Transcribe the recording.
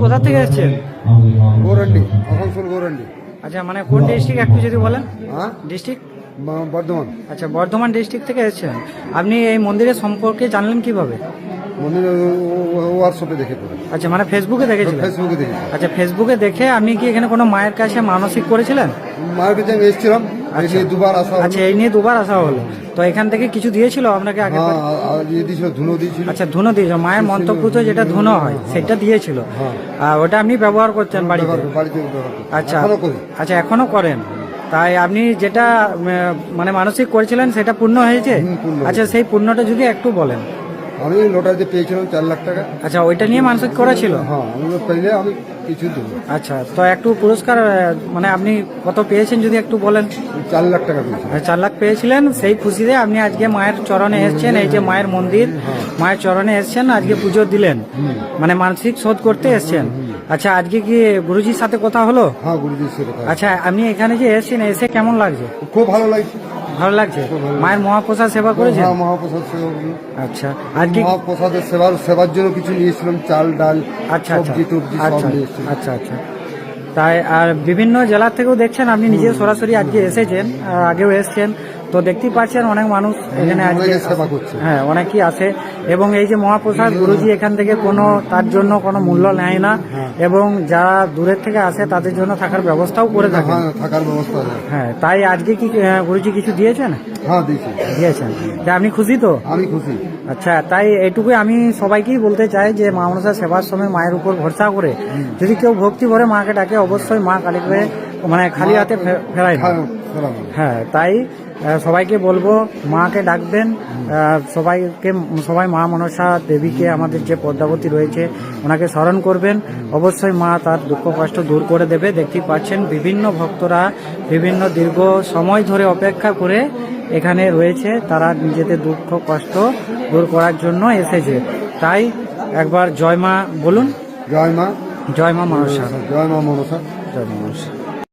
কোথা থেকে এসেছেন? গৌরান্ডি, আসানসোল গৌরান্ডি। আচ্ছা, মানে কোন ডিস্ট্রিক্ট একটু যদি বলেন? হ্যাঁ, ডিস্ট্রিক্ট বর্ধমান। আচ্ছা, বর্ধমান ডিস্ট্রিক্ট থেকে এসেছেন। আপনি এই মন্দিরের সম্পর্কে জানলেন কিভাবে? মন্দির হোয়াটসঅ্যাপে দেখে পড়ে। আচ্ছা, মানে ফেসবুকে দেখেছিলেন? ফেসবুকে দেখে। আচ্ছা, ফেসবুকে দেখে আপনি কি এখানে কোনো মায়ের কাছে মানসিক করেছিলেন? মায়ের কাছে আমি এসেছিলাম, আচ্ছা। দুবার আসা হলো। আচ্ছা, এই নিয়ে দুবার আসা হলো। তো এখান থেকে কিছু দিয়েছিল আপনাকে আগে? হ্যাঁ, আর দিয়ে দিয়েছিল, ধুনো দিয়েছিল। আচ্ছা, ধুনো দিয়েছিল। মায়ের মন্ত্রপুত যেটা ধুনো হয় সেটা দিয়েছিল। আর ওটা আপনি ব্যবহার করছেন বাড়িতে? বাড়িতে ব্যবহার করি। আচ্ছা, এখনো করি। আচ্ছা, এখনো করেন? তাই আপনি যেটা মানে মানসিক করেছিলেন সেটা পূর্ণ হয়েছে? পূর্ণ। আচ্ছা, সেই পূর্ণটা যদি একটু বলেন। আমি লটারিতে পেয়েছিলাম 4 লাখ টাকা। আচ্ছা, ওইটা নিয়ে মানসিক করা ছিল? হ্যাঁ, আমি পেলে আমি কিছু দেবো। আচ্ছা, তো একটু পুরস্কার মানে আপনি কত পেয়েছেন যদি একটু বলেন? 4 লাখ টাকা পেয়েছি। 4 লাখ পেয়েছিলেন। সেই খুশিতে আপনি আজকে মায়ের চরণে এসেছেন। এই যে মায়ের মন্দির, মায়ের চরণে এসেছেন, আজকে পুজো দিলেন, মানে মানসিক শোধ করতে এসেছেন। আচ্ছা, আজকে কি গুরুজির সাথে কথা হলো? হ্যাঁ, গুরুজির সাথে কথা। আচ্ছা, আপনি এখানে যে এসেছেন, এসে কেমন লাগছে? খুব ভালো লাগছে। ভালো লাগছে? মায়ের মহাপ্রসাদ সেবা করেছেন? হ্যাঁ, মহাপ্রসাদ সেবা করি। আচ্ছা, আজকে মহাপ্রসাদের সেবার জন্য কিছু নিয়েছিলাম, চাল ডাল, আচ্ছা, আচ্ছা, সবজি টবজি সব আচ্ছা, নিয়েছিলাম। আচ্ছা, আচ্ছা। তাই আর বিভিন্ন জেলা থেকেও দেখছেন, আপনি নিজে সরাসরি আজকে এসেছেন, আর আগেও এসেছেন, তো দেখতেই পাচ্ছেন অনেক মানুষ এখানে আজকে অনেকে সেবা করছে। হ্যাঁ, অনেকেই আসে। এবং এই যে মহাপ্রসাদ গুরুজি এখান থেকে কোনো তার জন্য কোনো মূল্য নেয় না, এবং যারা দূরের থেকে আসে তাদের জন্য থাকার ব্যবস্থাও করে থাকে। হ্যাঁ, থাকার ব্যবস্থা আছে। হ্যাঁ, তাই আজকে কি গুরুজি কিছু দিয়েছেন? হ্যাঁ, দিয়েছি। দিয়েছেন। তা আপনি খুশি তো? আমি খুশি। আচ্ছা, তাই এইটুকুই আমি সবাইকেই বলতে চাই যে মা মনসা সেবার সময় মায়ের উপর ভরসা করে যদি কেউ ভক্তি ভরে মাকে ডাকে, অবশ্যই মা কালীকে মানে খালি হাতে ফেরায় না। হ্যাঁ, তাই সবাইকে বলবো মাকে ডাকবেন। সবাই মা মনসা দেবীকে, আমাদের যে পদ্মাবতী রয়েছে ওনাকে স্মরণ করবেন। অবশ্যই মা তার দুঃখ কষ্ট দূর করে দেবে। দেখতেই পাচ্ছেন বিভিন্ন ভক্তরা বিভিন্ন দীর্ঘ সময় ধরে অপেক্ষা করে এখানে রয়েছে, তারা নিজেদের দুঃখ কষ্ট দূর করার জন্য এসেছে। তাই একবার জয় মা বলুন। জয় মা, জয় মা মনসা। জয় মা মনসা। জয় মা মনসা।